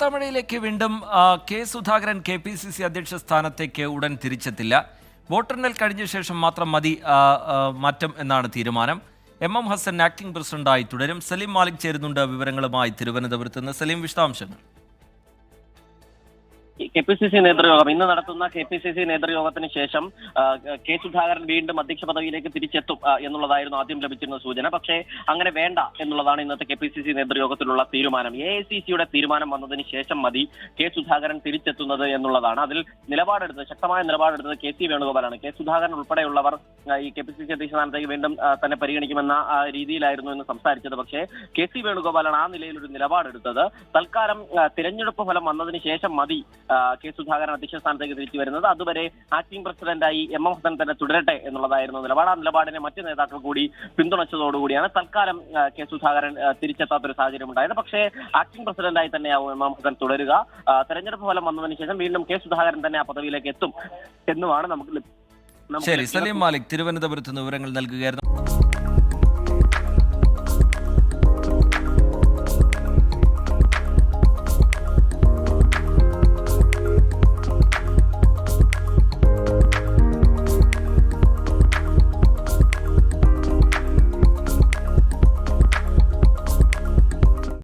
വാർത്താമഴയിലേക്ക് വീണ്ടും K Sudhakaran KPCC അധ്യക്ഷ സ്ഥാനത്തേക്ക് ഉടൻ തിരിച്ചെത്തില്ല. വോട്ടെണ്ണൽ കഴിഞ്ഞ ശേഷം മാത്രം മതി മാറ്റം എന്നാണ് തീരുമാനം. MM ഹസൻ ആക്ടിംഗ് പ്രസിഡന്റായി തുടരും. സലീം മാലിക് ചേരുന്നുണ്ട് വിവരങ്ങളുമായി തിരുവനന്തപുരത്ത് നിന്ന്. സലീം, വിശദാംശങ്ങൾ. KPCC നേതൃയോഗം ഇന്ന് നടത്തുന്ന KPCC നേതൃയോഗത്തിന് ശേഷം കെ സുധാകരൻ വീണ്ടും അധ്യക്ഷ പദവിയിലേക്ക് തിരിച്ചെത്തും എന്നുള്ളതായിരുന്നു ആദ്യം ലഭിച്ചിരുന്ന സൂചന. പക്ഷേ അങ്ങനെ വേണ്ട എന്നുള്ളതാണ് ഇന്നത്തെ KPCC നേതൃയോഗത്തിലുള്ള തീരുമാനം. AICCയുടെ തീരുമാനം വന്നതിന് ശേഷം മതി കെ സുധാകരൻ തിരിച്ചെത്തുന്നത് എന്നുള്ളതാണ്. അതിൽ ശക്തമായ നിലപാടെടുത്തത് KC വേണുഗോപാലാണ്. കെ സുധാകരൻ ഉൾപ്പെടെയുള്ളവർ ഈ KPCC അധ്യക്ഷ സ്ഥാനത്തേക്ക് വീണ്ടും തന്നെ പരിഗണിക്കുമെന്ന രീതിയിലായിരുന്നു ഇന്ന് സംസാരിച്ചത്. പക്ഷേ KC വേണുഗോപാലാണ് ആ നിലയിൽ ഒരു നിലപാടെടുത്തത്. തൽക്കാലം തിരഞ്ഞെടുപ്പ് ഫലം വന്നതിന് ശേഷം മതി കെ സുധാകരൻ അധ്യക്ഷ സ്ഥാനത്തേക്ക് തിരിച്ചു വരുന്നത്. അതുവരെ ആക്ടിംഗ് പ്രസിഡന്റായി MM ഹസൻ തന്നെ തുടരട്ടെ എന്നുള്ളതായിരുന്നു നിലപാട്. ആ നിലപാടിനെ മറ്റ് നേതാക്കൾ കൂടി പിന്തുണച്ചതോടുകൂടിയാണ് തൽക്കാലം കെ സുധാകരൻ തിരിച്ചെത്താത്തൊരു സാഹചര്യം ഉണ്ടായത്. പക്ഷേ ആക്ടിംഗ് പ്രസിഡന്റായി തന്നെയാവും MM ഹസൻ തുടരുക. തെരഞ്ഞെടുപ്പ് ഫലം വന്നതിന് ശേഷം വീണ്ടും കെ സുധാകരൻ തന്നെ ആ പദവിയിലേക്ക് എത്തും എന്നുമാണ് നമുക്ക്. ശരി, സലീം മാലിക് തിരുവനന്തപുരത്ത് നിന്ന് വിവരങ്ങൾ നൽകുകയായിരുന്നു.